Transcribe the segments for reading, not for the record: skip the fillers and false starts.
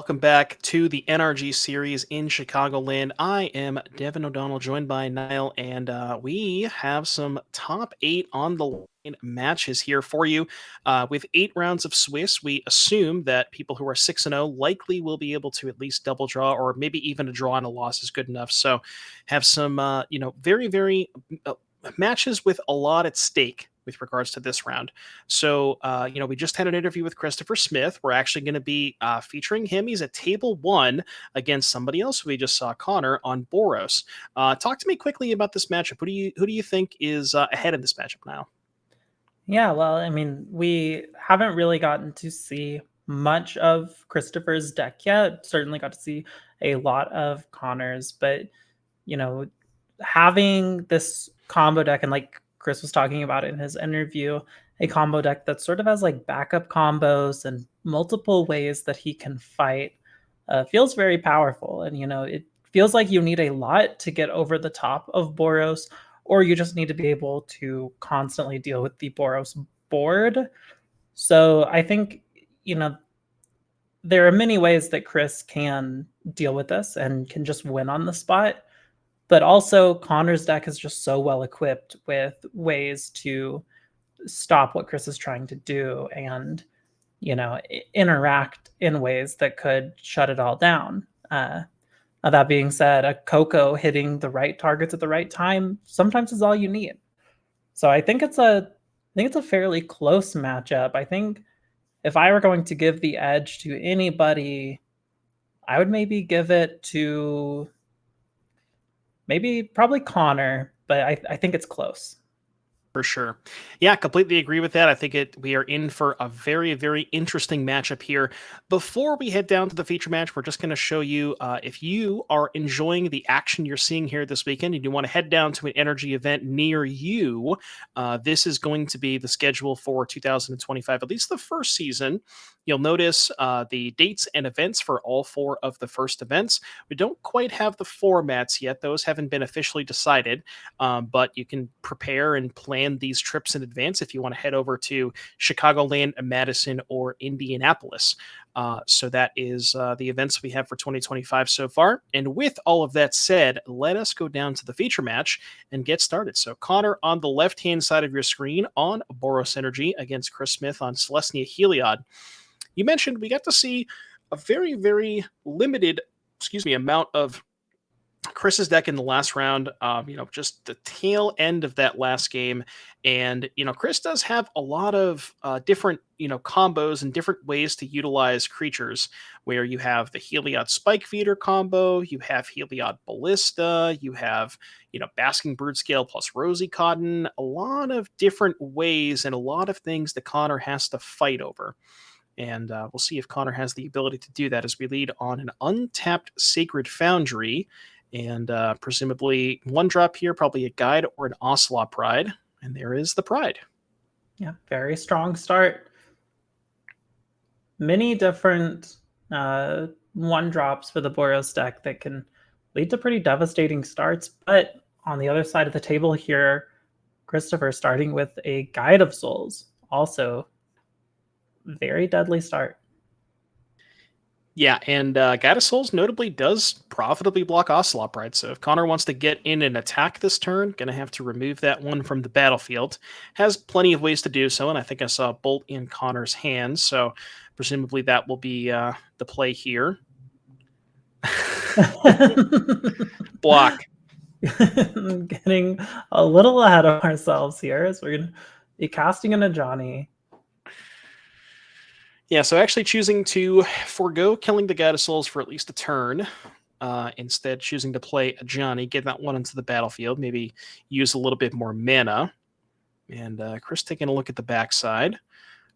welcome back to the NRG series in Chicagoland. I am Devin O'Donnell, joined by Niall, and we have some top eight on the line matches here for you. With 8 rounds of Swiss, we assume that people who are 6-0 likely will be able to at least double draw, or maybe even a draw and a loss is good enough. So, have some, very, very matches with a lot at stake with regards to this round. So, we just had an interview with Cristofer Smith. We're actually going to be featuring him. He's at table one against somebody else we just saw, Connor, on Boros. Talk to me quickly about this matchup. Who do you think is ahead in this matchup now? Yeah, well, I mean, we haven't really gotten to see much of Christopher's deck yet. Certainly got to see a lot of Connor's, but you know, having this combo deck and like Chris was talking about in his interview, a combo deck that sort of has like backup combos and multiple ways that he can fight feels very powerful. And it feels like you need a lot to get over the top of Boros, or you just need to be able to constantly deal with the Boros board. So I think, you know, there are many ways that Chris can deal with this and can just win on the spot. But also, Connor's deck is just so well equipped with ways to stop what Chris is trying to do and, interact in ways that could shut it all down. That being said, a Coco hitting the right targets at the right time sometimes is all you need. So I think it's a fairly close matchup. I think if I were going to give the edge to anybody, I would maybe give it to maybe probably Connor, but I think it's close. For sure. Yeah, completely agree with that. I think we are in for a very, very interesting matchup here. Before we head down to the feature match, we're just going to show you if you are enjoying the action you're seeing here this weekend and you want to head down to an energy event near you, this is going to be the schedule for 2025, at least the first season. You'll notice the dates and events for all four of the first events. We don't quite have the formats yet, those haven't been officially decided, but you can prepare and plan these trips in advance if you want to head over to Chicagoland, Madison, or Indianapolis. So that is the events we have for 2025 so far. And with all of that said, let us go down to the feature match and get started. So Connor on the left-hand side of your screen on Boros Energy against Chris Smith on Celestia Heliod. You mentioned we got to see a very, very limited, amount of Chris's deck in the last round, just the tail end of that last game. And, Chris does have a lot of different, combos and different ways to utilize creatures where you have the Heliod Spike Feeder combo, you have Heliod Ballista, you have, Basking Brood Scale plus Rosy Cotton, a lot of different ways and a lot of things that Connor has to fight over. And we'll see if Connor has the ability to do that as we lead on an untapped Sacred Foundry. And presumably one drop here, probably a Guide or an Ocelot Pride. And there is the Pride. Yeah, very strong start. Many different one drops for the Boros deck that can lead to pretty devastating starts. But on the other side of the table here, Cristofer starting with a Guide of Souls. Also, very deadly start. Yeah, and Guide of Souls notably does profitably block Ocelot Pride. So if Connor wants to get in and attack this turn, going to have to remove that one from the battlefield. Has plenty of ways to do so, and I think I saw a Bolt in Connor's hands. So presumably that will be the play here. Block. Getting a little ahead of ourselves here as we're going to be casting in a Johnny. Yeah, so actually choosing to forego killing the Guide of Souls for at least a turn, instead choosing to play a Johnny, get that one into the battlefield, maybe use a little bit more mana. And Chris taking a look at the backside,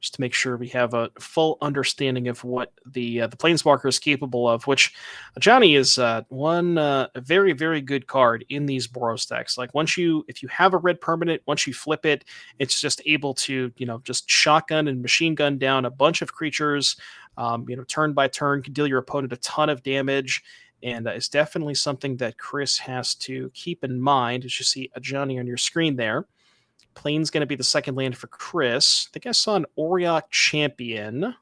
just to make sure we have a full understanding of what the Planeswalker is capable of, which Johnny is one very, very good card in these Boros decks. Like if you have a red permanent, once you flip it, it's just able to, just shotgun and machine gun down a bunch of creatures, turn by turn, can deal your opponent a ton of damage. And it's definitely something that Chris has to keep in mind as you see a Johnny on your screen there. Plane's going to be the second land for Chris. I think I saw an Auriok Champion.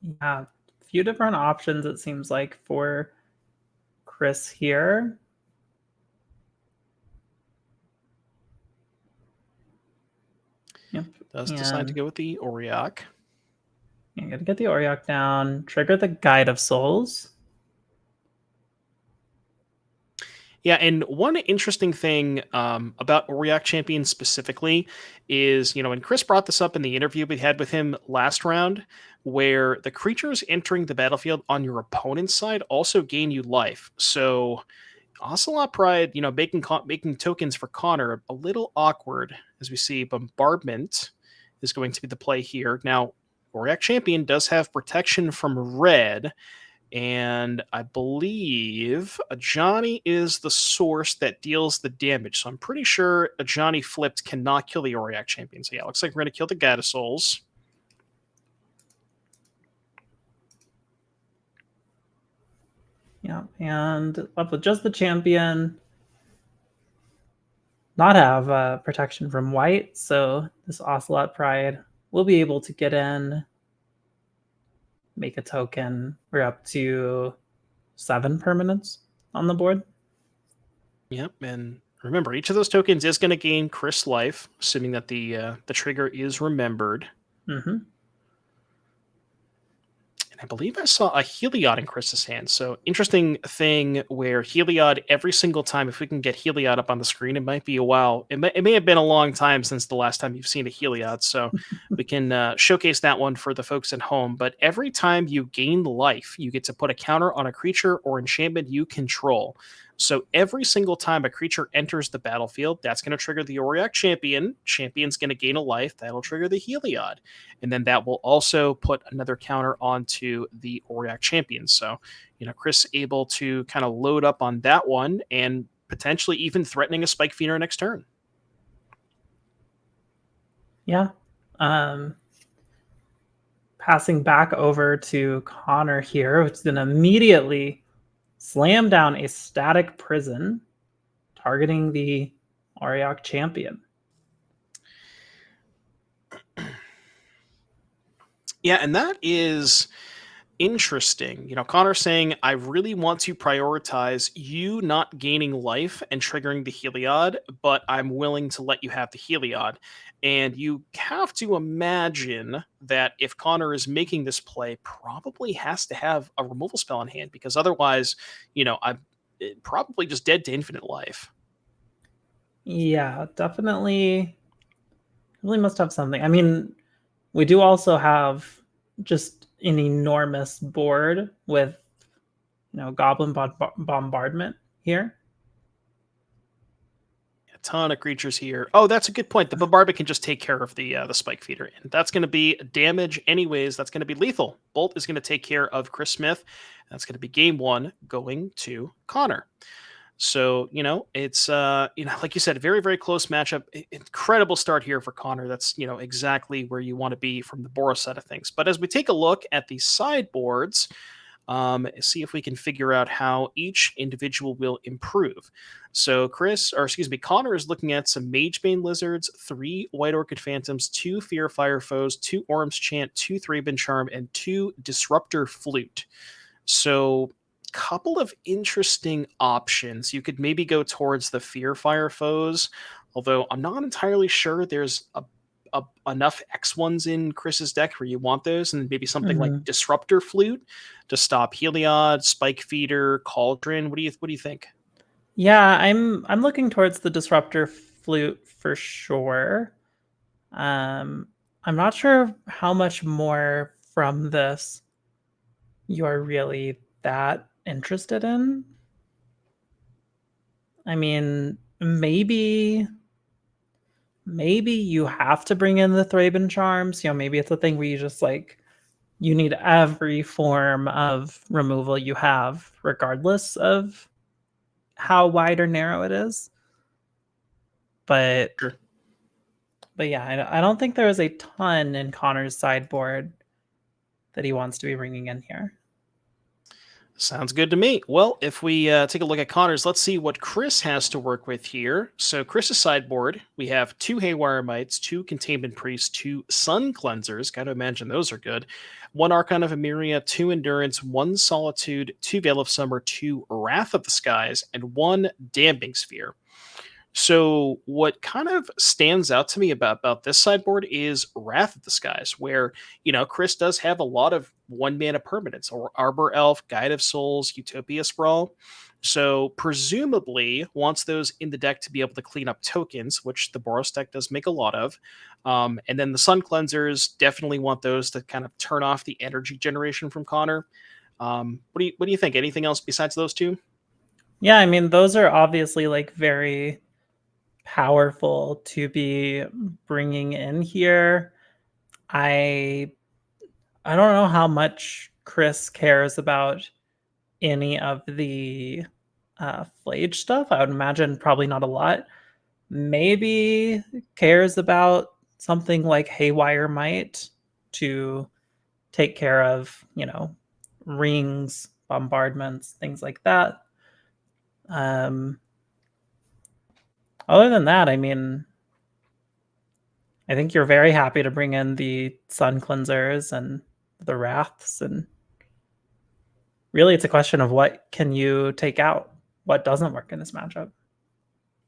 Yeah, a few different options it seems like for Chris here. Yep, Does decide to and go with the Auriok. I'm gonna get the Auriok down, trigger the Guide of Souls. Yeah, and one interesting thing about Auriok Champion specifically is, and Chris brought this up in the interview we had with him last round, where the creatures entering the battlefield on your opponent's side also gain you life. So Ocelot Pride, making tokens for Connor a little awkward, as we see Bombardment is going to be the play here. Now, Auriok Champion does have protection from red, and I believe a Johnny is the source that deals the damage. So I'm pretty sure a Johnny flipped cannot kill the Auriok Champion. So yeah, looks like we're going to kill the God of Souls. Yeah, and left with just the champion. Not have protection from white, so this Ocelot Pride will be able to get in, make a token. We're up to 7 permanents on the board. Yep, and remember, each of those tokens is going to gain Chris life, assuming that the trigger is remembered. Mm-hmm. And I believe I saw a Heliod in Chris's hand. So interesting thing where Heliod every single time, if we can get Heliod up on the screen, it might be a while. It may have been a long time since the last time you've seen a Heliod. So we can showcase that one for the folks at home. But every time you gain life, you get to put a counter on a creature or enchantment you control. So every single time a creature enters the battlefield, that's going to trigger the Auriok Champion. Champion's going to gain a life. That'll trigger the Heliod. And then that will also put another counter onto the Auriok Champion. So, Chris able to kind of load up on that one and potentially even threatening a Spike Feeder next turn. Yeah. Passing back over to Connor here, which then immediately slam down a static prison targeting the Auriok Champion. Yeah, and that is interesting. Connor saying, I really want to prioritize you not gaining life and triggering the Heliod, but I'm willing to let you have the Heliod. And you have to imagine that if Connor is making this play, probably has to have a removal spell in hand, because otherwise, I'm probably just dead to infinite life. Yeah, definitely. Really must have something. I mean, we do also have just an enormous board with goblin bombardment here. A ton of creatures here. Oh, that's a good point. The bombardment can just take care of the spike feeder, and that's going to be damage anyways. That's going to be lethal. Bolt is going to take care of Chris Smith. That's going to be game one going to Connor. So it's like you said, very very close matchup. Incredible start here for Connor. That's exactly where you want to be from the Boros side of things. But as we take a look at the sideboards, see if we can figure out how each individual will improve. So Connor is looking at some Magebane Lizards, 3 White Orchid Phantoms, 2 Fear Fire Foes, 2 Orm's Chant, 2 Thraben Charm, and 2 Disruptor Flute. So couple of interesting options. You could maybe go towards the Fear Fire Foes, although I'm not entirely sure there's enough X1s in Chris's deck where you want those, and maybe something like Disruptor Flute to stop Heliod, Spike Feeder, Cauldron. What do you think? Yeah, I'm looking towards the disruptor flute for sure. I'm not sure how much more from this you are really that interested in. I mean, maybe you have to bring in the Thraben charms. Maybe it's a thing where you just you need every form of removal you have, regardless of how wide or narrow it is. But Sure. but yeah, I don't think there is a ton in Connor's sideboard that he wants to be bringing in here. Sounds good to me. Well, if we take a look at Connor's, let's see what Chris has to work with here. So, Chris's sideboard, we have two Haywire Mites, two Containment Priests, two Sun Cleansers. Gotta imagine those are good. One Archon of Emeria, two Endurance, one Solitude, two Veil of Summer, two Wrath of the Skies, and one Damping Sphere. So what kind of stands out to me about this sideboard is Wrath of the Skies, where Chris does have a lot of one mana permanents or Arbor Elf, Guide of Souls, Utopia Sprawl. So presumably wants those in the deck to be able to clean up tokens, which the Boros deck does make a lot of. And then the Sun Cleansers definitely want those to kind of turn off the energy generation from Connor. What do you think? Anything else besides those two? Yeah, I mean, those are obviously like very powerful to be bringing in here. I I don't know how much Chris cares about any of the Flage stuff. I would imagine probably not a lot. Maybe cares about something like Haywire Might to take care of, rings, bombardments, things like that. Um, Other than that, I mean, I think you're very happy to bring in the Sun Cleansers and the Wraths, and really it's a question of what can you take out? What doesn't work in this matchup?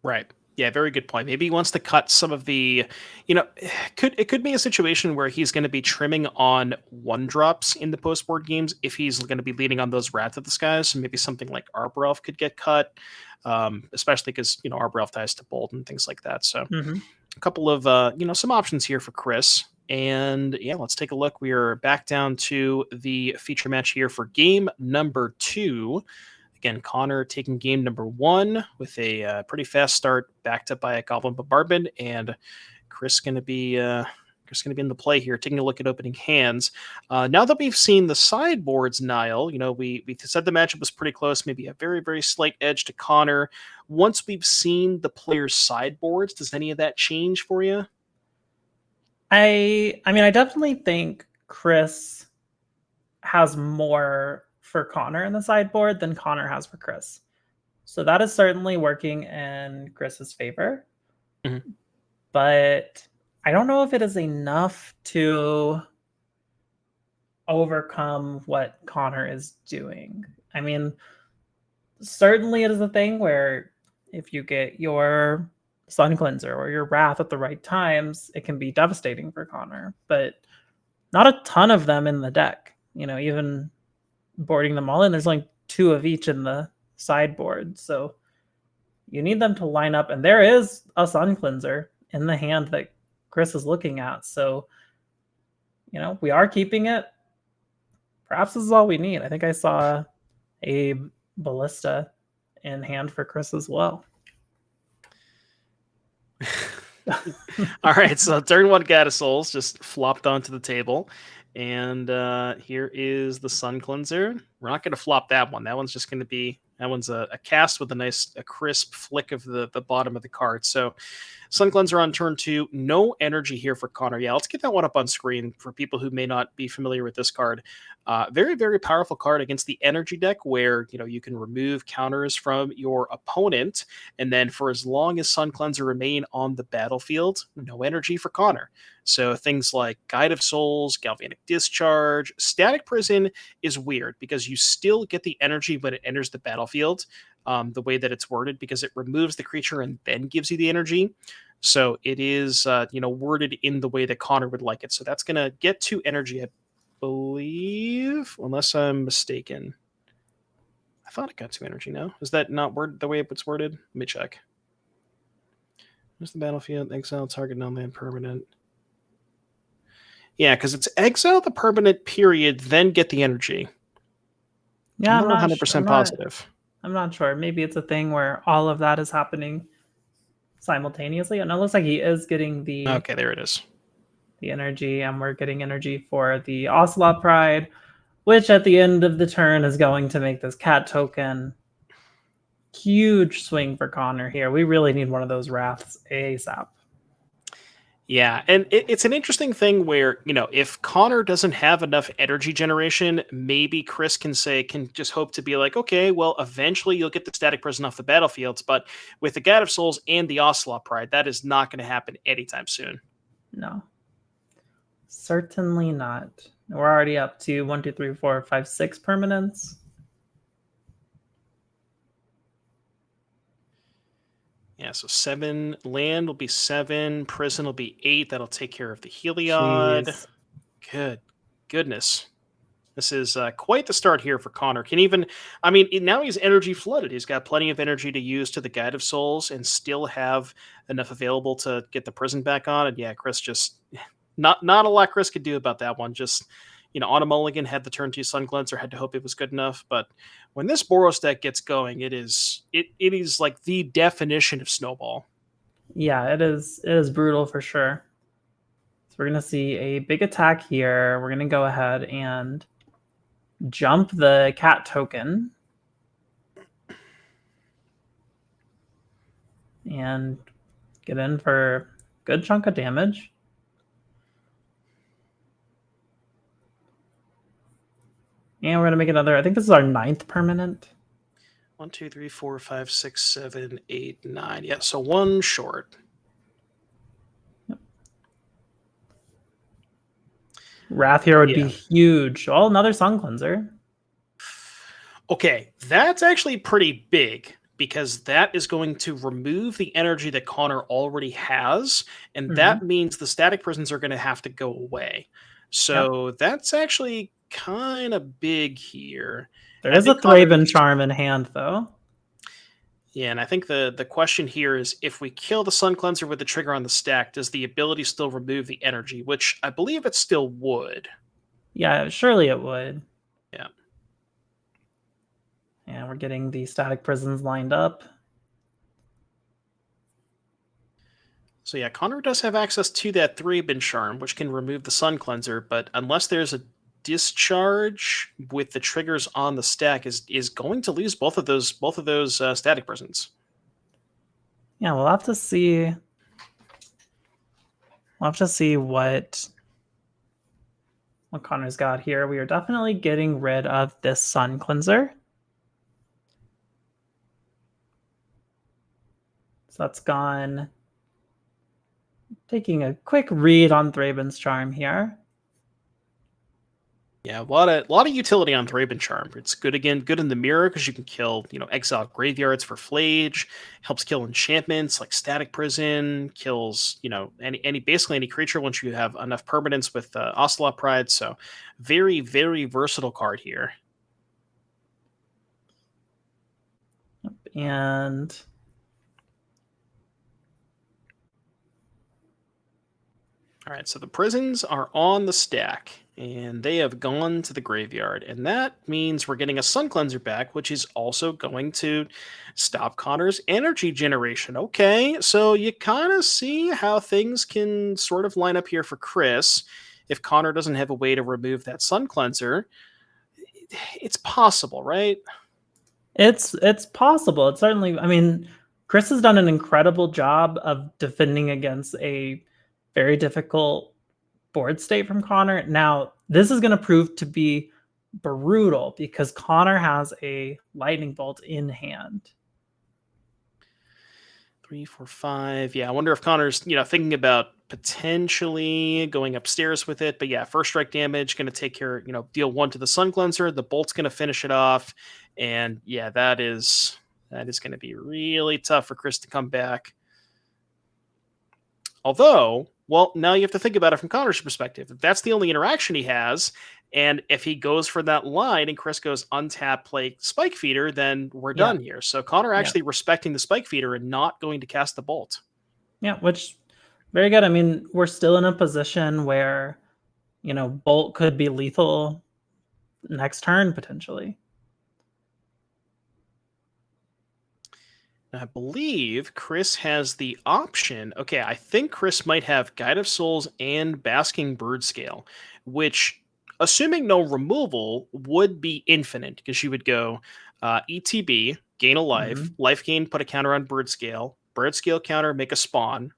Right. Yeah, very good point. Maybe he wants to cut some of the, you know, it could be a situation where he's going to be trimming on one drops in the post board games if he's going to be leaning on those Wrath of the Skies. So maybe something like Arbor Elf could get cut, especially because Arbor Elf ties to Bolt and things like that. So Mhm. a couple of some options here for Chris. And yeah, let's take a look. We are back down to the feature match here for game number 2. Again, Connor taking game number 1 with a pretty fast start, backed up by a Goblin Bombardment, and Chris going to be in the play here, taking a look at opening hands. Now that we've seen the sideboards, Niall, we said the matchup was pretty close, maybe a very, very slight edge to Connor. Once we've seen the players' sideboards, does any of that change for you? I mean, I definitely think Chris has more for Connor in the sideboard than Connor has for Chris. So that is certainly working in Chris's favor. Mhm. But I don't know if it is enough to overcome what Connor is doing. I mean, certainly it is a thing where if you get your Sun Cleanser or your Wrath at the right times, it can be devastating for Connor. But not a ton of them in the deck. Even boarding them all in, there's only 2 of each in the sideboard. So you need them to line up. And there is a Sun Cleanser in the hand that Chris is looking at. So, we are keeping it. Perhaps this is all we need. I think I saw a Ballista in hand for Chris as well. All right, so turn 1 Gata Souls just flopped onto the table. And here is the Sun Cleanser. We're not going to flop that one. That one's just going to be, that one's a cast with a crisp flick of the bottom of the card. So Sun Cleanser on turn 2. No energy here for Connor. Yeah, let's get that one up on screen for people who may not be familiar with this card. Very, very powerful card against the energy deck where, you can remove counters from your opponent. And then for as long as Sun Cleanser remain on the battlefield, no energy for Connor. So things like Guide of Souls, Galvanic Discharge, Static Prison is weird because you still get the energy when it enters the battlefield, the way that it's worded, because it removes the creature and then gives you the energy. So it is, worded in the way that Connor would like it. So that's going to get 2 energy, I believe, unless I'm mistaken. I thought it got 2 energy, no? Is that not word the way it's worded? Let me check. There's the battlefield, exile target non-land permanent. Yeah, because it's exile the permanent period, then get the energy. Yeah, I'm I'm not not. 100% positive. I'm not sure. Maybe it's a thing where all of that is happening simultaneously. And it looks like he is getting Okay, there it is. the energy, and we're getting energy for the Ocelot Pride, which at the end of the turn is going to make this cat token. Huge swing for Connor here. We really need one of those Wraths ASAP. Yeah, and it's an interesting thing where, if Connor doesn't have enough energy generation, maybe Chris can just hope to be like, okay, well, eventually you'll get the static prison off the battlefields, but with the God of Souls and the Ocelot Pride, that is not going to happen anytime soon. No, certainly not. We're already up to 1, 2, 3, 4, 5, 6 permanents. Yeah, so 7 land will be 7, prison will be 8. That'll take care of the Heliod. Jeez. Good goodness. This is quite the start here for Connor. Can even, I mean, now he's energy flooded. He's got plenty of energy to use to the Guide of Souls and still have enough available to get the prison back on. And yeah, Chris just not a lot Chris could do about that one. Just on a mulligan, had the turn 2 Sun Cleanser, had to hope it was good enough. But when this Boros deck gets going, it is like the definition of snowball. Yeah, it is. It is brutal for sure. So we're gonna see a big attack here. We're gonna go ahead and jump the cat token and get in for a good chunk of damage. And we're gonna make another. I think this is our 9th permanent. 1, 2, 3, 4, 5, 6, 7, 8, 9. Yeah, so one short. Wrath here would be Yeah. huge. Oh, another Sun Cleanser. Okay, that's actually pretty big because that is going to remove the energy that Connor already has, and Mm-hmm. that means the static prisons are going to have to go away. Yep. So that's actually kind of big here. There I is a think Thraben Connor's Charm in hand, though. yeah, and I think the question here is if we kill the Sun Cleanser with the trigger on the stack, does the ability still remove the energy? Which I believe it still would. Yeah, surely it would. Yeah. And we're getting the static prisons lined up. So yeah, Connor does have access to that 3-bin charm, which can remove the Sun Cleanser, but unless there's a discharge with the triggers on the stack, is going to lose both of those static prisons. Yeah, we'll have to see. We'll have to see what Connor's got here. We are definitely getting rid of this Sun Cleanser. So that's gone. Taking a quick read on Thraben's Charm here. Yeah, a lot of utility on Thraben Charm. It's good again, good in the mirror because you can kill, exile graveyards for Flage, helps kill enchantments like Static Prison, kills, any basically any creature once you have enough permanence with Ocelot Pride. So very, very versatile card here. And All right, so the prisons are on the stack, and they have gone to the graveyard, and that means we're getting a Sun Cleanser back, which is also going to stop Connor's energy generation. Okay, so you kind of see how things can sort of line up here for Chris. If Connor doesn't have a way to remove that Sun Cleanser, it's possible, right? it's possible. It's certainly. I mean, Chris has done an incredible job of defending against a very difficult board state from Connor. Now, this is going to prove to be brutal because Connor has a lightning bolt in hand. 3, 4, 5. Yeah, I wonder if Connor's, thinking about potentially going upstairs with it. But yeah, first strike damage, going to take care, deal 1 to the Sun Cleanser. The bolt's going to finish it off. And yeah, that is going to be really tough for Chris to come back. Although, well, now you have to think about it from Connor's perspective. If that's the only interaction he has, and if he goes for that line and Chris goes untap, play Spike Feeder, then we're Yeah. done here. So Connor Yeah. actually respecting the Spike Feeder and not going to cast the bolt. Yeah, which very good. I mean, we're still in a position where, Bolt could be lethal next turn potentially. I believe Chris has the option. Okay, I think Chris might have Guide of Souls and Basking Bird Scale, which, assuming no removal, would be infinite because you would go ETB, gain a life, Mhm. life gain, put a counter on Bird Scale bird scale counter, make a spawn,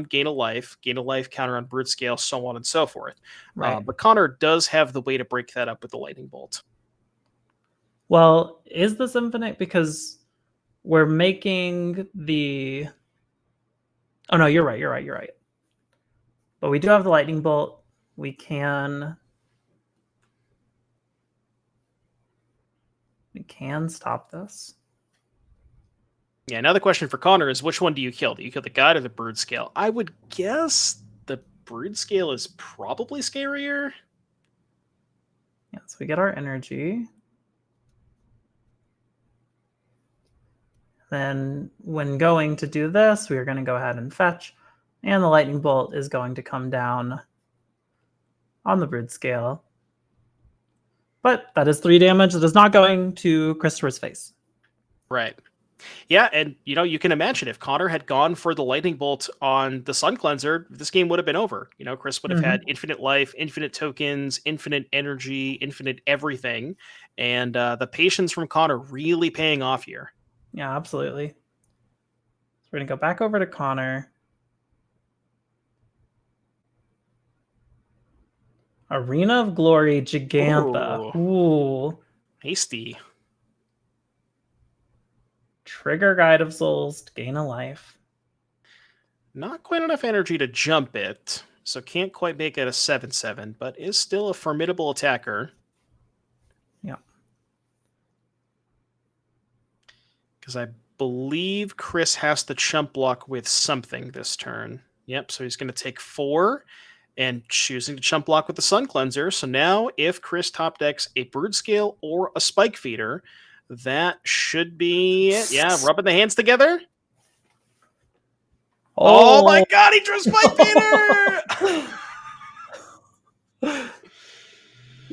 gain a life counter on bird scale, so on and so forth. Right. But Connor does have the way to break that up with the lightning bolt. Well, is this infinite? Because we're making the... Oh no, you're right. But we do have the lightning bolt. We can stop this. Yeah, now the question for Connor is, which one do you kill? Do you kill the guide or the brood scale? I would guess the brood scale is probably scarier. Yeah, so we get our energy. Then when going to do this, we are going to go ahead and fetch, and the lightning bolt is going to come down on the brood scale. But that is 3 damage that is not going to Cristofer's face. Right. Yeah, and you can imagine if Connor had gone for the lightning bolt on the Sun Cleanser, this game would have been over. Chris would have had infinite life, infinite tokens, infinite energy, infinite everything, and the patience from Connor really paying off here. Yeah, absolutely. So we're going to go back over to Connor. Arena of Glory, Gigantha. Ooh. Hasty. Trigger Guide of Souls to gain a life. Not quite enough energy to jump it, so can't quite make it a 7/7, but is still a formidable attacker. Yeah. Because I believe Chris has to chump block with something this turn. Yep, so he's going to take 4 and choosing to chump block with the Sun Cleanser. So now if Chris top decks a Brood Scale or a Spike Feeder, that should be it. Yeah, rubbing the hands together. Oh my god, he drew Spike Feeder!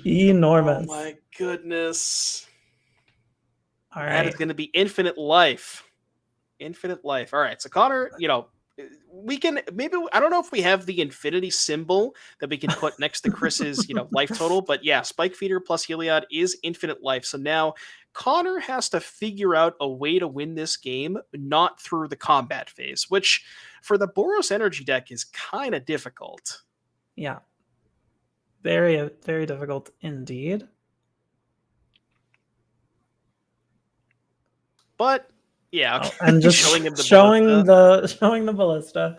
Enormous. Oh my goodness. All right. That is going to be infinite life. Infinite life. All right, so Connor, we can maybe, I don't know if we have the infinity symbol that we can put next to Chris's life total, but yeah, Spike Feeder plus Heliod is infinite life. So now Connor has to figure out a way to win this game, not through the combat phase, which for the Boros energy deck is kind of difficult. Yeah, very, very difficult indeed. But yeah, okay. And just showing the ballista.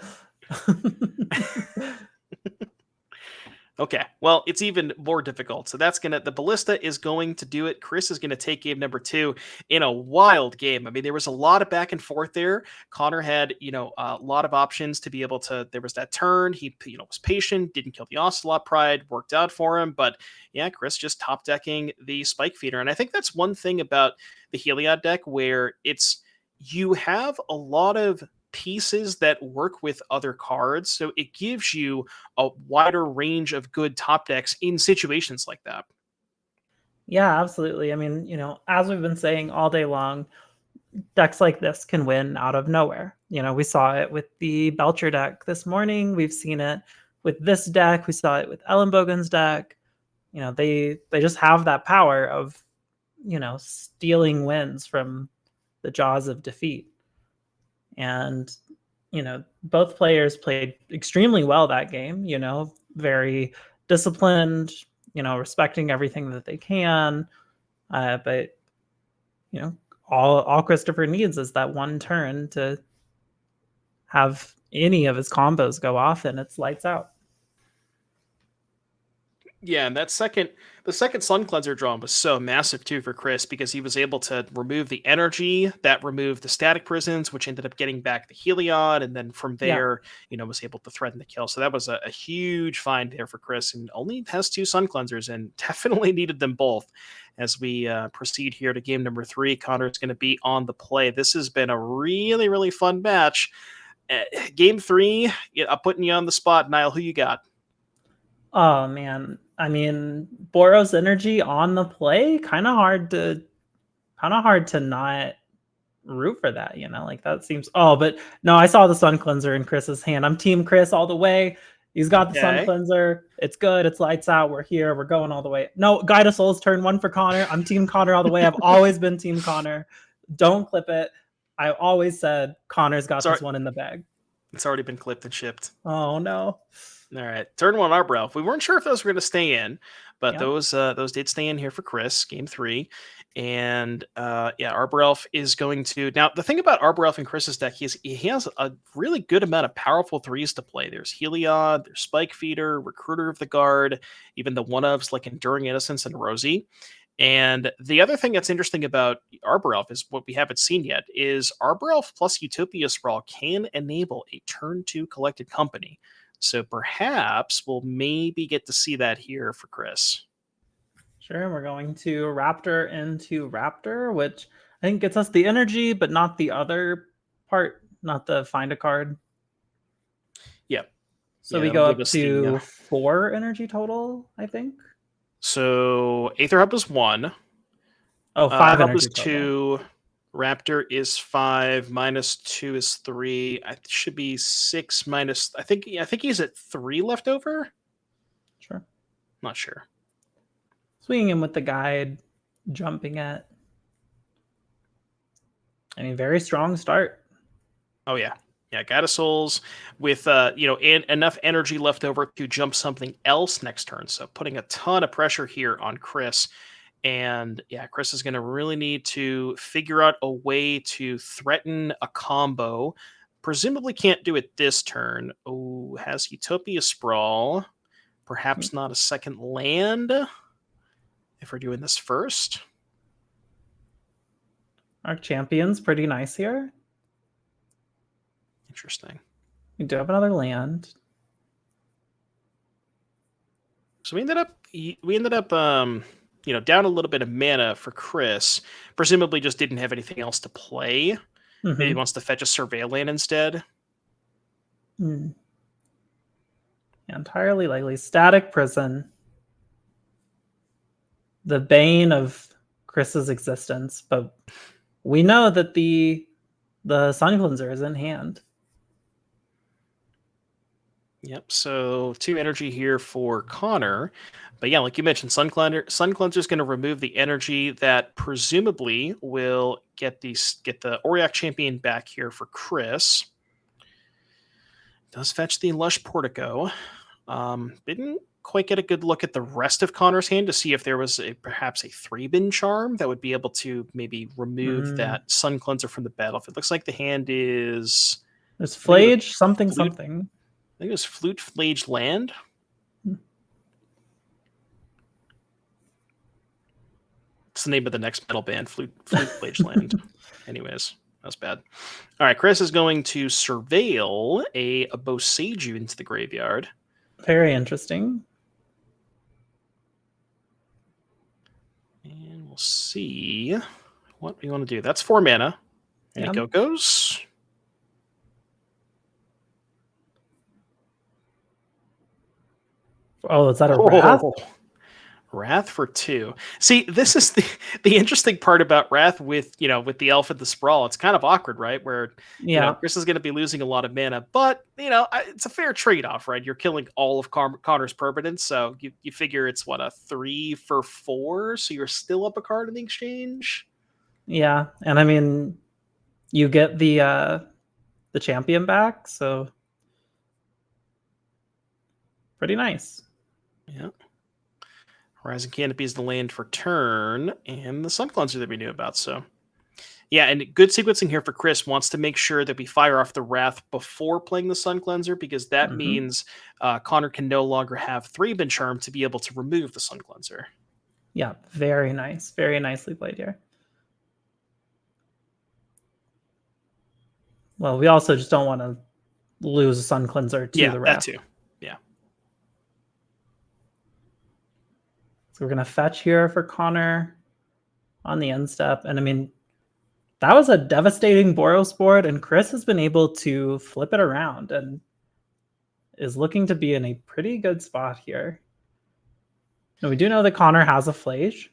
Okay, well, it's even more difficult. So the ballista is going to do it. Chris is going to take game number 2 in a wild game. I mean, there was a lot of back and forth there. Connor had, a lot of options to be able to, there was that turn. He, was patient, didn't kill the Ocelot Pride, worked out for him. But yeah, Chris just top decking the Spike Feeder. And I think that's one thing about the Heliod deck where you have a lot of pieces that work with other cards, so it gives you a wider range of good top decks in situations like that. Yeah, absolutely. I mean, as we've been saying all day long, decks like this can win out of nowhere. We saw it with the Belcher deck this morning. We've seen it with this deck. We saw it with Ellenbogen's deck. They just have that power of, stealing wins from the jaws of defeat. And, both players played extremely well that game, very disciplined, respecting everything that they can. But, all Cristofer needs is that one turn to have any of his combos go off and it's lights out. Yeah, and the second Sun Cleanser draw was so massive too for Chris because he was able to remove the energy, that removed the static prisons, which ended up getting back the Heliod, and then from there, was able to threaten the kill. So that was a huge find there for Chris, and only has 2 Sun Cleansers and definitely needed them both. As we proceed here to game number 3, Connor's going to be on the play. This has been a really, really fun match. Game 3, I'm putting you on the spot, Niall. Who you got? Oh man, I mean, Boros energy on the play, kind of hard to not root for that. Like that seems. Oh, but no, I saw the Sun Cleanser in Chris's hand. I'm Team Chris all the way. He's got the Sun Cleanser. It's good. It's lights out. We're here. We're going all the way. No, Guide of Souls turn 1 for Connor. I'm Team Connor all the way. I've always been Team Connor. Don't clip it. I always said Connor's got Sorry, this one in the bag. it's already been clipped and shipped. Oh no. All right, turn one Arbor Elf. We weren't sure if those were going to stay in, but Yep. those did stay in here for Chris, game 3. And yeah, Arbor Elf is going to now. The thing about Arbor Elf in Chris's deck is he has a really good amount of powerful threes to play. There's Heliod, there's Spike Feeder, Recruiter of the Guard, even the one ofs like Enduring Innocence and Rosie. And the other thing that's interesting about Arbor Elf is what we haven't seen yet is Arbor Elf plus Utopia Sprawl can enable a turn 2 collected company. So perhaps we'll maybe get to see that here for Chris. Sure, we're going to Raptor into Raptor, which I think gets us the energy, but not the other part, not the find a card. Yep. So Yeah, we that'll go give up us to 4 energy total, I think. So Aether Hub is 1. Oh, 5 Hub energy is total. 2. Raptor is 5. Minus 2 is 3. I should be 6 minus. I think he's at 3 left over. Sure. Not sure. Swinging in with the guide, jumping at. I mean, very strong start. Oh yeah. Yeah, Guide of Souls with enough energy left over to jump something else next turn. So putting a ton of pressure here on Chris. And yeah, Chris is going to really need to figure out a way to threaten a combo. Presumably can't do it this turn. Oh, has Utopia Sprawl. Perhaps not a second land if we're doing this first. Our champion's pretty nice here. Interesting. We do have another land. So we ended up down a little bit of mana for Chris. Presumably just didn't have anything else to play. Maybe he wants to fetch a Surveil land instead. Yeah, entirely likely. Static Prison. The bane of Chris's existence, but we know that the Sun Cleanser is in hand. Yep, so 2 energy here for Connor. But yeah, like you mentioned, Sun Cleanser is going to remove the energy that presumably will get the Auriok Champion back here for Chris. Does fetch the Lush Portico. Didn't quite get a good look at the rest of Connor's hand to see if there was perhaps a 3-bin charm that would be able to maybe remove that Sun Cleanser from the battlefield. It looks like the hand is... There's Flage, something. I think it was Flute Flage Land. It's the name of the next metal band, Flute Flage Land. Anyways, that's bad. All right, Chris is going to surveil a Boseiju into the graveyard. Very interesting. And we'll see what we want to do. That's 4 mana. And it goes. Oh, is that a Wrath? Wrath for 2. See, this is the interesting part about Wrath with the Elf and the Sprawl. It's kind of awkward, right? Where Chris is going to be losing a lot of mana, but it's a fair trade-off, right? You're killing all of Connor's permanents, so you figure it's what, a 3 for 4, so you're still up a card in the exchange. Yeah, and I mean, you get the champion back, so pretty nice. Yeah. Horizon Canopy is the land for turn, and the Sun Cleanser that we knew about. So, yeah, and good sequencing here for Chris. Wants to make sure that we fire off the Wrath before playing the Sun Cleanser, because that means Connor can no longer have 3-bin charm to be able to remove the Sun Cleanser. Yeah, very nice. Very nicely played here. Well, we also just don't want to lose a Sun Cleanser to the Wrath. That too. Yeah. So we're going to fetch here for Connor on the end step. And I mean, that was a devastating Boros board, and Chris has been able to flip it around and is looking to be in a pretty good spot here. And we do know that Connor has a Flage.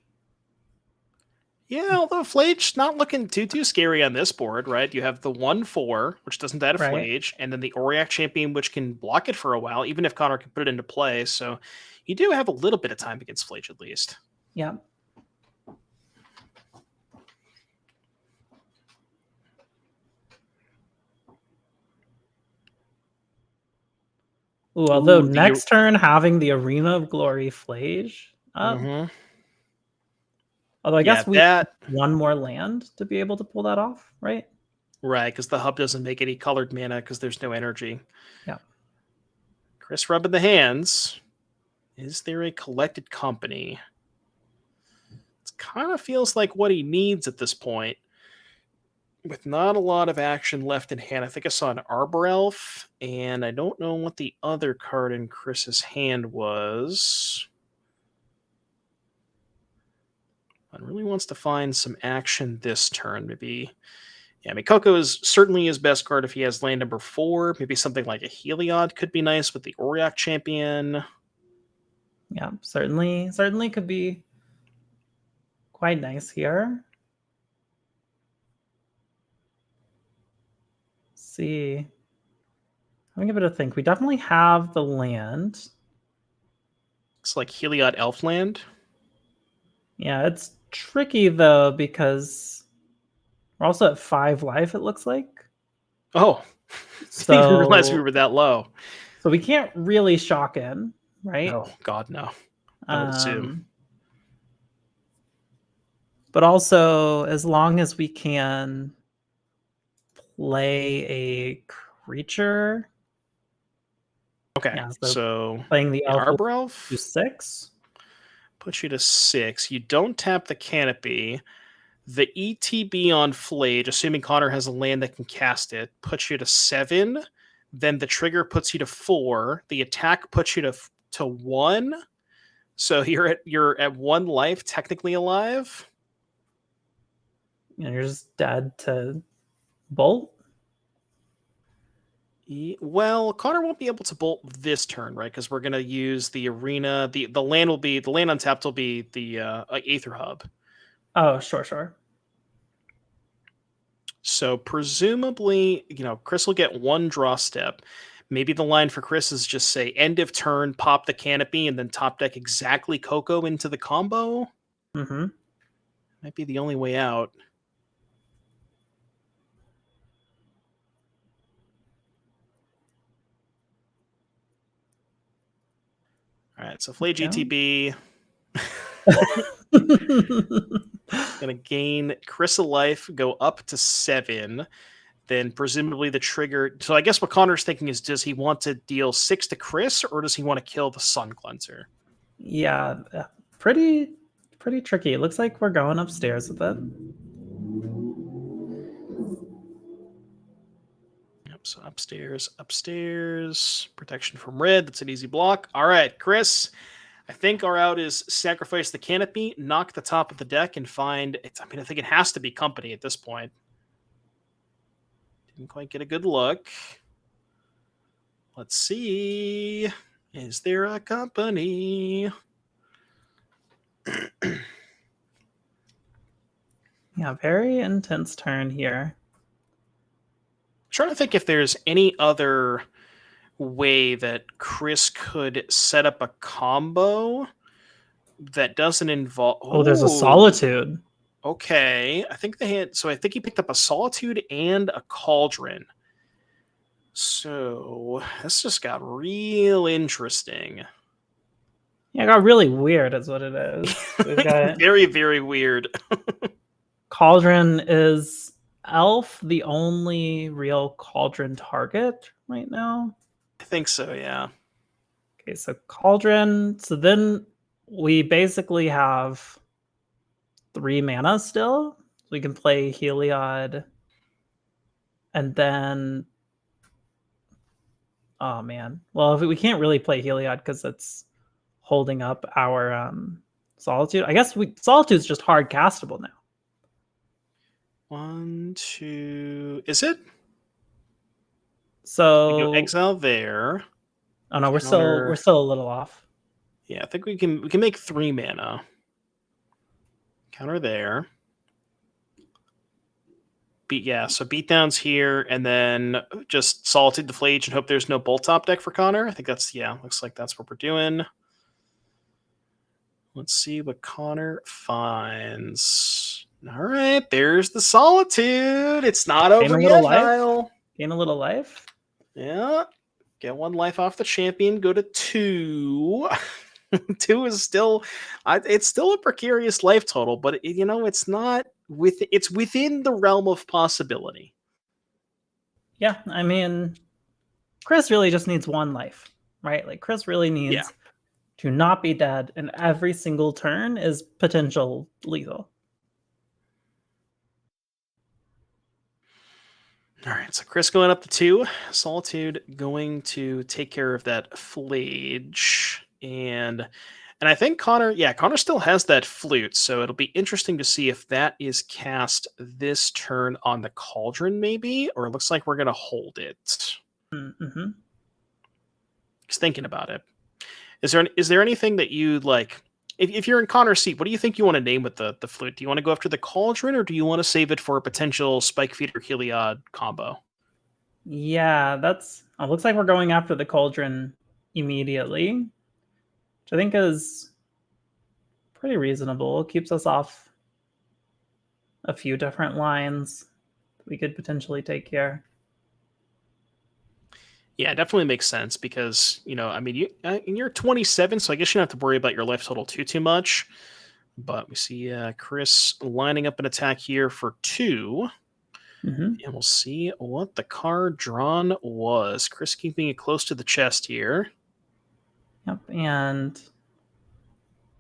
Yeah, although Flage not looking too scary on this board, right? You have the 1/4, which doesn't add a Flage, and then the Auriok Champion, which can block it for a while, even if Connor can put it into play. So you do have a little bit of time against Flage at least. Yeah. Ooh, although Ooh, the next turn having the Arena of Glory Flage up. mhm. Although I Yeah, guess we need that one more land to be able to pull that off, right? right, because the hub doesn't make any colored mana because there's no energy. Yeah. Chris rubbing the hands. Is there a collected company? It kind of feels like what he needs at this point. With not a lot of action left in hand. I think I saw an Arbor Elf, and I don't know what the other card in Chris's hand was. But really wants to find some action this turn, maybe. Yeah, I mean, Coco is certainly his best card if he has land number 4. Maybe something like a Heliod could be nice with the Auriok Champion. Yeah, certainly could be quite nice here. Let's see. Let me give it a think. We definitely have the land. Looks like Heliod Elfland. Yeah, it's tricky though because we're also at 5 life, it looks like. Oh, didn't even realize we So were that low. so we can't really shock in, right? Oh, God, no. I would assume. Um but also as long as we can play a creature. Okay, Yeah, so so playing the the elf will Arbor do Elf 6. puts you to 6. You don't tap the canopy. The ETB on Flage, assuming Connor has a land that can cast it, puts you to 7. Then the trigger puts you to 4. The attack puts you to 1. So you're at 1 life, technically alive. And you're just dead to bolt. Well, Connor won't be able to bolt this turn, right? Because we're gonna use the arena. The land will be the land untapped will be the Aether Hub. Oh, sure. So presumably, Chris will get 1 draw step. Maybe the line for Chris is just say end of turn, pop the canopy, and then top deck exactly Coco into the combo. Mm-hmm. Might be the only way out. All right, so Flage Yeah. ETB. Gonna gain Chris a life, go up to 7. Then presumably the trigger. So I guess what Connor's thinking is, does he want to deal 6 to Chris, or does he want to kill the Sun Cleanser? Yeah, pretty tricky. It looks like we're going upstairs with it. Yep, so upstairs. Protection from red. That's an easy block. All right, Chris. I think our out is sacrifice the canopy, knock the top of the deck, and find. I think it has to be company at this point. Didn't quite get a good look. Let's see. Is there a company? Yeah, very intense turn here. Trying to think if there's any other way that Chris could set up a combo that doesn't involve. Oh, there's a Solitude. Okay, I think he picked up a Solitude and a Cauldron. So this just got real interesting. Yeah, it got really weird is what it is. We've got Very, very weird. Cauldron. Is Elf the only real Cauldron target right now? I think so, yeah. Okay, so Cauldron. So then we basically have 3 mana still. We can play Heliod. And then oh man. Well, if we can't really play Heliod because it's holding up our Solitude. I guess Solitude's just hard castable now. 1, 2. Is it? We go So exile there. oh no, we're Counter. still a little off. Yeah, I think we can make 3 mana. Counter there. So beatdowns here, and then just Solitude the Flage and hope there's no bolt top deck for Connor. I think looks like that's what we're doing. Let's see what Connor finds. All right, there's the Solitude. It's not over yet, Niall. Gain a little life. Yeah. Get 1 life off the champion, go to 2. 2 is still it's still a precarious life total, but it's not it's within the realm of possibility. Yeah, I mean, Chris really just needs 1 life, right? Like, Chris really Yeah. needs to not be dead, and every single turn is potential lethal. All right, so Chris going up to 2, Solitude going to take care of that flage, and I think Connor, yeah, Connor still has that flute, so it'll be interesting to see if that is cast this turn on the cauldron, maybe, or it looks like we're gonna hold it. Mm-hmm. Just thinking about it. Is there anything that you like? If you're in Connor's seat, what do you think you want to name with the flute? Do you want to go after the cauldron, or do you want to save it for a potential Spike Feet or Heliod combo? Yeah, that's looks like we're going after the cauldron immediately, which I think is pretty reasonable. It keeps us off a few different lines we could potentially take here. Yeah, it definitely makes sense because I mean, and you're 27, so I guess you don't have to worry about your life total too much. But we see Chris lining up an attack here for 2, Mm-hmm. and we'll see what the card drawn was. Chris keeping it close to the chest here. Yep, and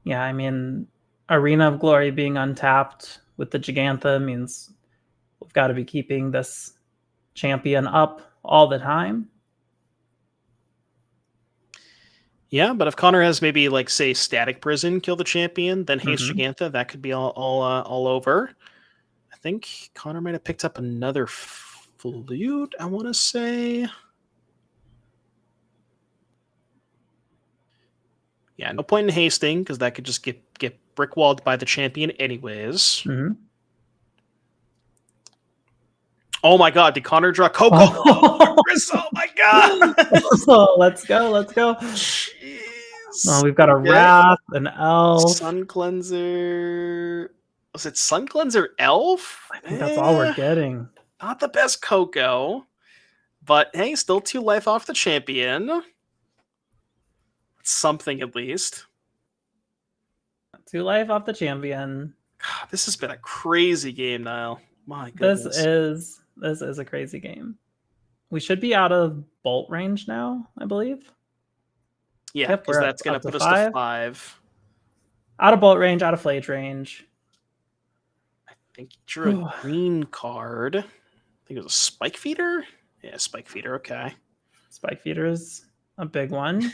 yeah, I mean, Arena of Glory being untapped with the Gigantha means we've got to be keeping this champion up all the time. Yeah, but if Connor has maybe like say Static Prison kill the champion, then Haste Mm-hmm. Gigantha, that could be all over. I think Connor might have picked up another flute. I want to say. Yeah, no point in hasting because that could just get brickwalled by the champion anyways. Mm-hmm. Oh my god, did Connor draw Coco? Oh. Chris, oh my god! So let's go, let's go. Jeez. Oh, we've got a Okay. Wrath, an Elf. Sun Cleanser. Was it Sun Cleanser Elf? I think that's all we're getting. Not the best Coco. But hey, still 2 life off the champion. Something at least. 2 life off the champion. God, this has been a crazy game, Niall. My This goodness. is a crazy game. We should be out of bolt range now, I believe. Yeah, Yep, because we're that's going to up to put us to 5. 5. Out of bolt range, out of flage range. I think he drew a green card. I think it was a Spike Feeder? Yeah, Spike Feeder, okay. Spike Feeder is a big one.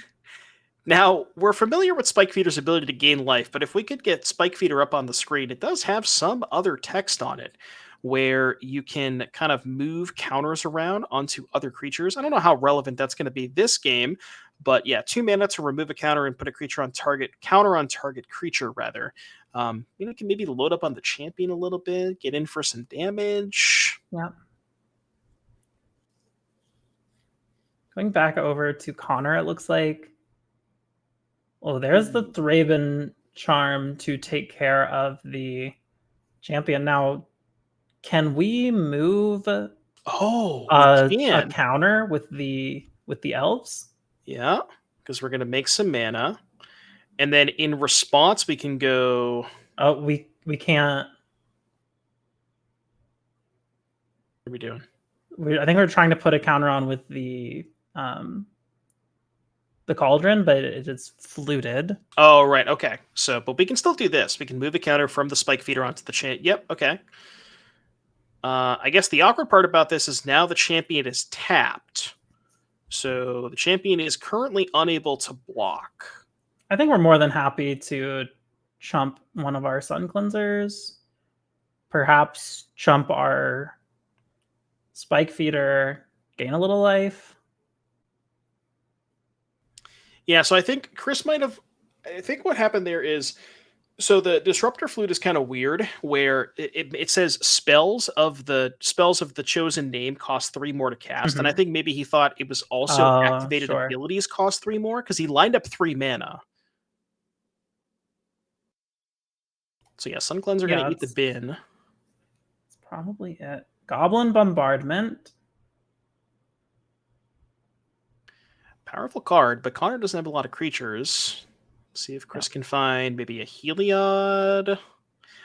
Now, we're familiar with Spike Feeder's ability to gain life, but if we could get Spike Feeder up on the screen, it does have some other text on it where you can kind of move counters around onto other creatures. I don't know how relevant that's going to be this game, but yeah, 2 mana to remove a counter and put a counter on target creature rather. Can maybe load up on the champion a little bit, get in for some damage. Yeah. Going back over to Connor, it looks like. Oh, there's the Thraben charm to take care of the champion. Now, can we move We a can. counter with the elves? Yeah, because we're going to make some mana. And then in response, we can go. Oh, we can't. What are we doing? I think we're trying to put a counter on with the cauldron, but it is fluted. Oh, right. Okay. So, but we can still do this. We can move a counter from the Spike Feeder onto the chain. Yep. Okay. I guess the awkward part about this is now the champion is tapped. So the champion is currently unable to block. I think we're more than happy to chump one of our sun cleansers. Perhaps chump our Spike Feeder, gain a little life. Yeah, so I think Chris might have. I think what happened there is. So the Disruptor Flute is kind of weird, where it says spells of the chosen name cost 3 more to cast, and I think maybe he thought it was also activated Sure. abilities cost 3 more because he lined up 3 mana. So yeah, Sun Cleanser gonna eat the bin. That's probably it. Goblin Bombardment. Powerful card, but Connor doesn't have a lot of creatures. See if Chris can find maybe a Heliod. I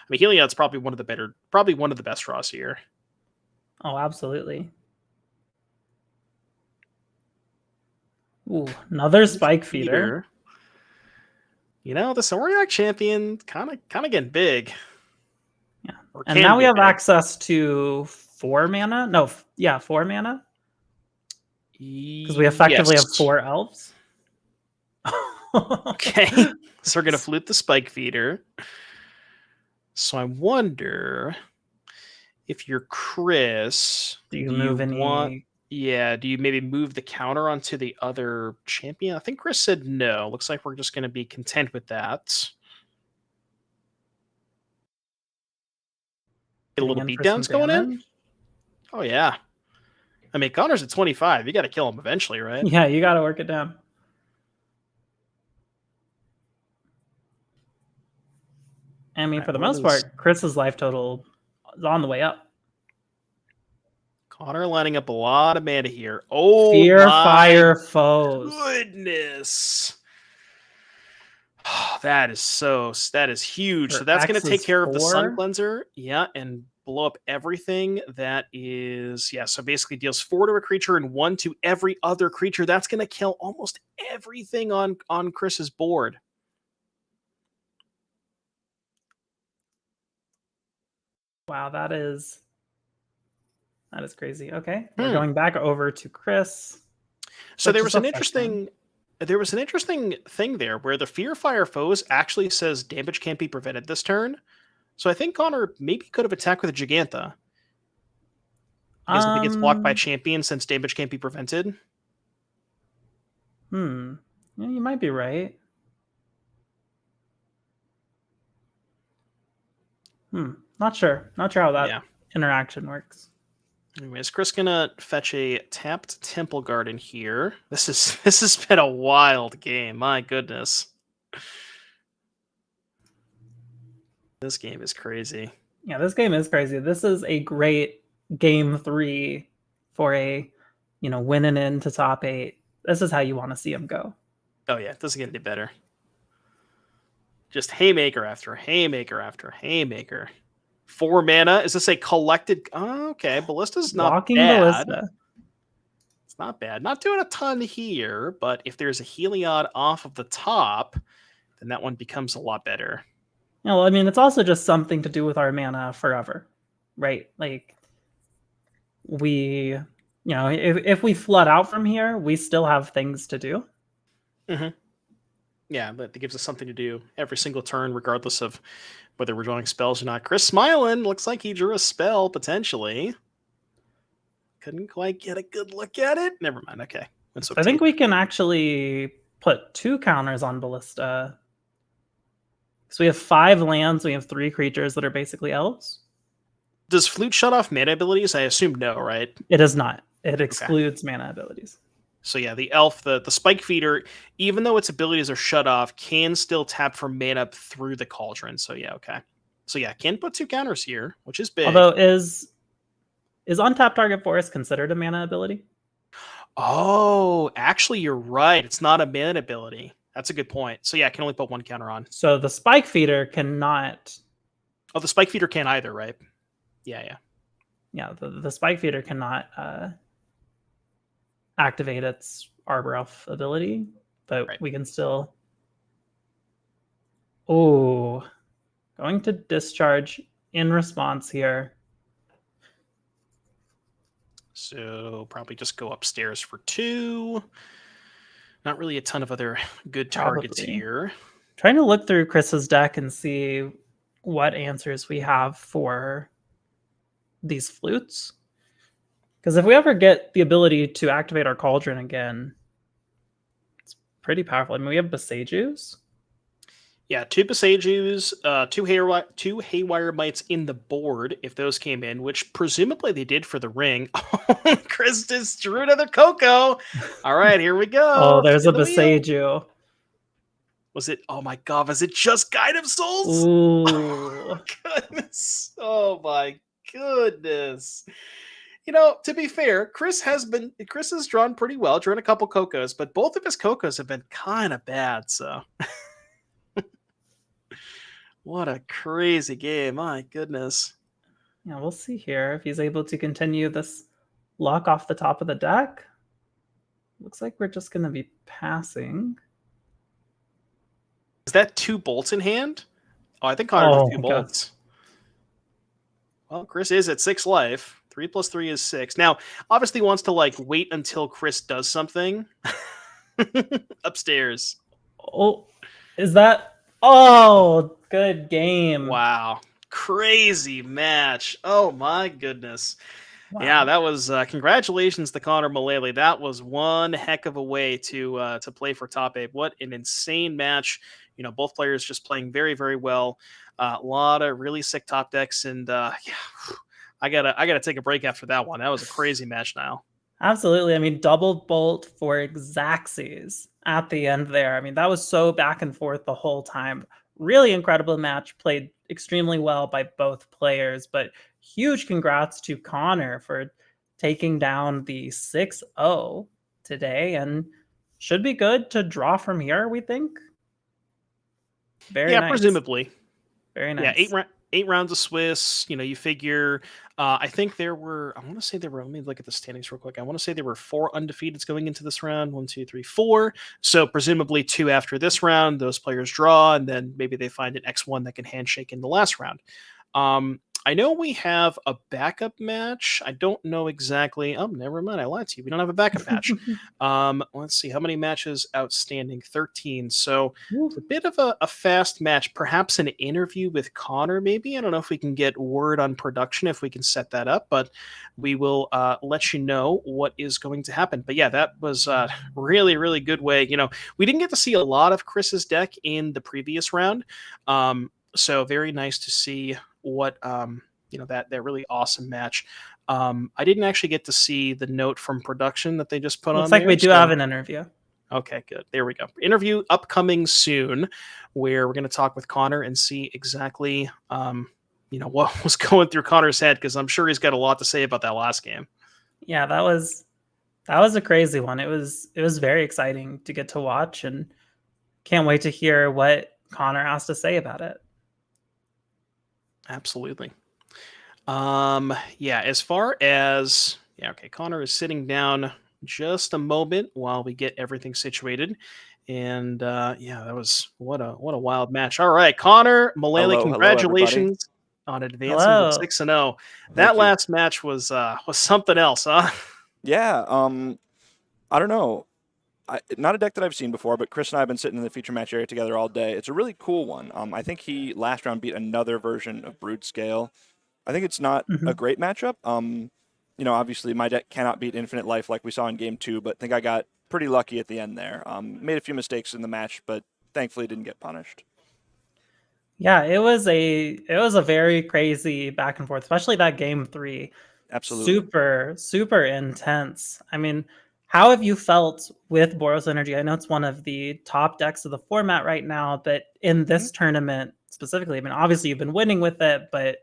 mean, Heliod's probably one of the best draws here. Oh, absolutely. Ooh, another spike feeder. You know, the Sauriac champion kind of getting big. Yeah. Or And now we have big. access to 4 mana. No, 4 mana. Because we effectively have 4 elves. Okay. So we're going to flute the spike feeder. So I wonder if you're Chris, do you move any? Do you maybe move the counter onto the other champion? I think Chris said no. Looks like we're just going to be content with that. Get a little beatdowns going in. Oh, yeah. I mean, Connor's at 25. You got to kill him eventually, right? Yeah, you got to work it down. I mean, for the most part, Chris's life total is on the way up. Connor lining up a lot of mana here. Oh, Fear Fire Foes. Goodness. That is huge. So that's going to take care of the Sun Cleanser. Yeah, and blow up everything. That is, so basically deals 4 to a creature and 1 to every other creature. That's going to kill almost everything on Chris's board. Wow, that is crazy. Okay, we're going back over to Chris. So there was an interesting thing there where the Fear Fire Foes actually says damage can't be prevented this turn. So I think Connor maybe could have attacked with a Giganta. Because if it gets blocked by champion, since damage can't be prevented. Yeah, you might be right. Not sure how that interaction works. Anyways, Chris gonna fetch a tapped Temple Garden here. This has been a wild game. My goodness. This game is crazy. Yeah, this game is crazy. This is a great game 3 for a, winning into top 8. This is how you want to see them go. Oh yeah, it doesn't get any better. Just haymaker after haymaker after haymaker. 4 mana. Is this a collected? Oh, okay, Ballista's not Blocking bad. Ballista. It's not bad. Not doing a ton here, but if there's a Heliod off of the top, then that one becomes a lot better. Well, I mean, it's also just something to do with our mana forever, right? Like, we, if we flood out from here, we still have things to do. Mm-hmm. Yeah, but it gives us something to do every single turn, regardless of whether we're drawing spells or not. Chris smiling. Looks like he drew a spell, potentially. Couldn't quite get a good look at it. Never mind. Okay. I think we can actually put 2 counters on Ballista. So we have 5 lands. We have 3 creatures that are basically elves. Does Flute shut off mana abilities? I assume no, right? It does not. It excludes mana abilities. So yeah, the elf, the Spike Feeder, even though its abilities are shut off, can still tap for mana through the Cauldron. So yeah, okay. So yeah, can put 2 counters here, which is big. Although is untapped target forest considered a mana ability? Oh, actually, you're right. It's not a mana ability. That's a good point. So yeah, I can only put 1 counter on. So the Spike Feeder cannot. Oh, the Spike Feeder can't either, right? Yeah. Yeah, the Spike Feeder cannot activate its Arbor Elf ability, but we can still. Oh, going to discharge in response here. So probably just go upstairs for 2. Not really a ton of other good targets here. Trying to look through Chris's deck and see what answers we have for these flutes. Because if we ever get the ability to activate our Cauldron again, it's pretty powerful. I mean, we have Besejus. Yeah, 2 Besejus, 2 Haywire Mites in the board, if those came in, which presumably they did for the ring. Chris just drew another Coco. All right, here we go. Oh, there's a Beseju. Was it? Oh my God, was it just Guide of Souls? Ooh. Oh, goodness. Oh my goodness. To be fair, Chris has drawn pretty well, drawn a couple Cocos, but both of his Cocos have been kind of bad. So what a crazy game! My goodness. Yeah, we'll see here if he's able to continue this luck off the top of the deck. Looks like we're just going to be passing. Is that 2 bolts in hand? Oh, I think Connor drew Oh two my god. bolts. Well, Chris is at 6 life. 3 + 3 is 6. Now, obviously, wants to wait until Chris does something upstairs. Oh, is that? Oh, good game. Wow, crazy match. Oh my goodness. Yeah, Wow. that was congratulations to Connor Mullaly. That was one heck of a way to play for top eight. What an insane match! Both players just playing very, very well. A lot of really sick top decks, and yeah, I gotta take a break after that one. That was a crazy match. Now, Absolutely. I mean, double bolt for Xaxes at the end there. I mean, that was so back and forth the whole time. Really incredible match, played extremely well by both players, but huge congrats to Connor for taking down the 6-0 today and should be good to draw from here, we think. Very yeah, nice. presumably. Very Yeah, nice. 8 rounds of Swiss. You figure. I think there were. I want to say there were. Let me look at the standings real quick. I want to say there were 4 undefeateds going into this round. 1, 2, 3, 4. So presumably 2 after this round. Those players draw, and then maybe they find an X1 that can handshake in the last round. I know we have a backup match. I don't know exactly. Oh, never mind. I lied to you. We don't have a backup match. Let's see. How many matches outstanding? 13. So it's a bit of a fast match. Perhaps an interview with Connor, maybe. I don't know if we can get word on production, if we can set that up, but we will let you know what is going to happen. But yeah, that was really, really good way. We didn't get to see a lot of Chris's deck in the previous round. So very nice to see what that really awesome match. I didn't actually get to see the note from production that they just put Looks on like there. we do have So an interview. okay, good. There we go. Interview upcoming soon, where we're going to talk with Connor and see exactly what was going through Connor's head, because I'm sure he's got a lot to say about that last game. Yeah, that was a crazy one. It was very exciting to get to watch and can't wait to hear what Connor has to say about it. Absolutely. Yeah, as far as okay, Connor is sitting down just a moment while we get everything situated. And yeah, that was what a wild match. All right, Connor Mullaly, Hello, hello, everybody. congratulations on advancing to Hello. 6-0. That Thank you. last match was something else, huh? Yeah, I don't know. Not a deck that I've seen before, but Chris and I have been sitting in the feature match area together all day. It's a really cool one. I think he last round beat another version of Brood Scale. I think it's not a Mhm. great matchup. Obviously my deck cannot beat Infinite Life like we saw in Game 2, but I think I got pretty lucky at the end there. Made a few mistakes in the match, but thankfully didn't get punished. Yeah, it was a very crazy back and forth, especially that game 3. Absolutely. Super, super intense. I mean, how have you felt with Boros Energy? I know it's one of the top decks of the format right now, but in Mhm. this tournament specifically, I mean, obviously you've been winning with it, but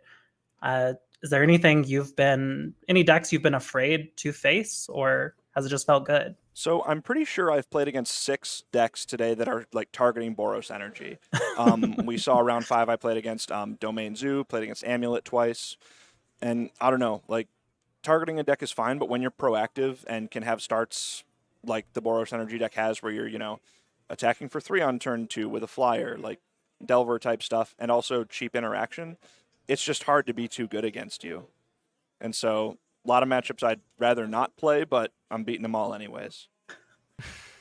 is there any decks you've been afraid to face, or has it just felt good? So I'm pretty sure I've played against 6 decks today that are like targeting Boros Energy. We saw round 5 I played against Domain Zoo, played against Amulet twice, and I don't know, like targeting a deck is fine, but when you're proactive and can have starts like the Boros Energy deck has, where you're attacking for 3 on turn 2 with a flyer, like Delver type stuff, and also cheap interaction, it's just hard to be too good against you. And so a lot of matchups I'd rather not play, but I'm beating them all anyways.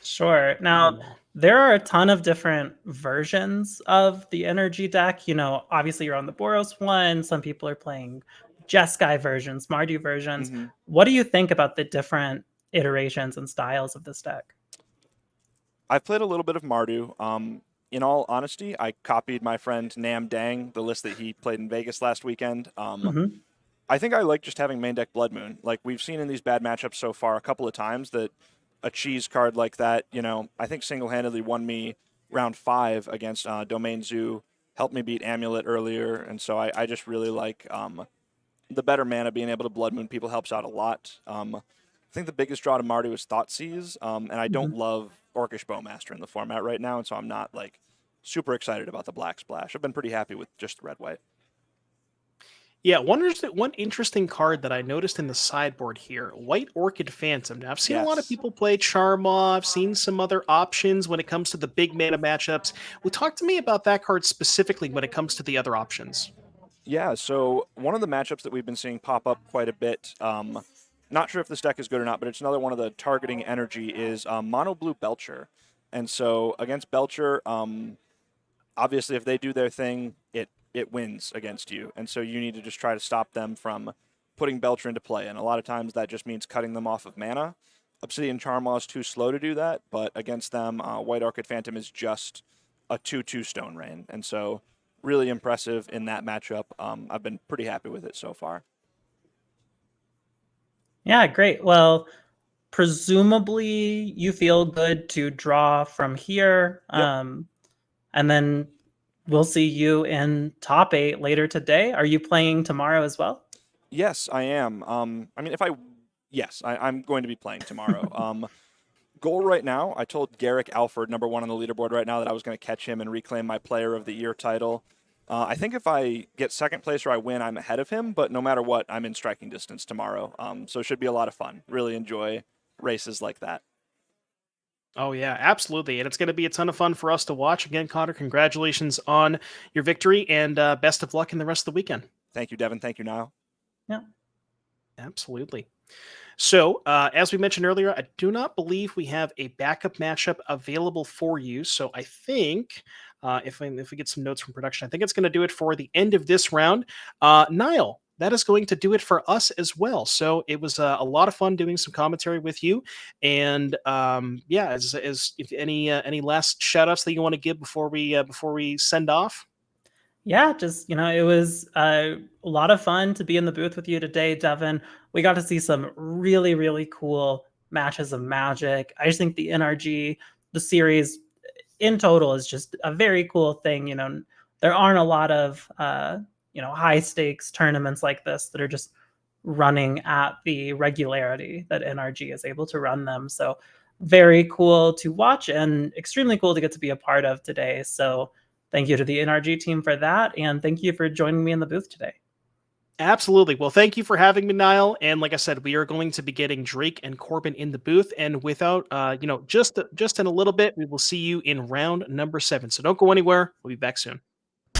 Sure. Now, Ooh. there are a ton of different versions of the energy deck. Obviously you're on the Boros one. Some people are playing Jeskai versions, Mardu versions. Mm-hmm. What do you think about the different iterations and styles of this deck? I've played a little bit of Mardu. In all honesty, I copied my friend Nam Dang, the list that he played in Vegas last weekend. Hmm. I think I like just having main deck Blood Moon. Like we've seen in these bad matchups so far a couple of times that a cheese card like that, I think single-handedly won me round 5 against Domain Zoo, helped me beat Amulet earlier, and so I just really like the better mana being able to Blood Moon people helps out a lot. I think the biggest draw to Mardu is Thoughtseize, and I don't love Orcish Bowmaster in the format right now, and so I'm not like super excited about the Black Splash. I've been pretty happy with just the red-white. Yeah, one interesting card that I noticed in the sideboard here, White Orchid Phantom. Now, I've seen a lot of Yes. people play Charmaw. I've seen some other options when it comes to the big mana matchups. Well, talk to me about that card specifically when it comes to the other options. Yeah, so one of the matchups that we've been seeing pop up quite a bit, not sure if this deck is good or not, but it's another one of the targeting energy, is Mono Blue Belcher. And so against Belcher, obviously if they do their thing, it wins against you. And so you need to just try to stop them from putting Belcher into play. And a lot of times that just means cutting them off of mana. Obsidian Charmaw is too slow to do that, but against them, White Orchid Phantom is just a 2/2 Stone Rain. And so really impressive in that matchup. I've been pretty happy with it so far. Yeah, great. Well, presumably you feel good to draw from here. Yep. And then we'll see you in top 8 later today. Are you playing tomorrow as well? Yes, I am. I mean, I'm going to be playing tomorrow. Goal right now, I told Garrick Alford, number 1 on the leaderboard right now, that I was going to catch him and reclaim my Player of the Year title. I think if I get second place or I win, I'm ahead of him, but no matter what, I'm in striking distance tomorrow. So it should be a lot of fun. Really enjoy races like that. Oh, yeah, absolutely. And it's going to be a ton of fun for us to watch. Again, Connor, congratulations on your victory and best of luck in the rest of the weekend. Thank you, Devin. Thank you, Niall. Yeah. Absolutely. So, as we mentioned earlier, I do not believe we have a backup matchup available for you. So, I think if we get some notes from production, I think it's going to do it for the end of this round. Niall, that is going to do it for us as well. So, it was a lot of fun doing some commentary with you. And yeah, as if any last shout outs that you want to give before we send off. Yeah, just, it was a lot of fun to be in the booth with you today, Devin. We got to see some really, really cool matches of Magic. I just think the NRG, the series in total is just a very cool thing. There aren't a lot of, high stakes tournaments like this that are just running at the regularity that NRG is able to run them. So very cool to watch and extremely cool to get to be a part of today. So thank you to the NRG team for that. And thank you for joining me in the booth today. Absolutely. Well, thank you for having me, Niall. And like I said, we are going to be getting Drake and Corbin in the booth. And without, just in a little bit, we will see you in round number 7. So don't go anywhere. We'll be back soon.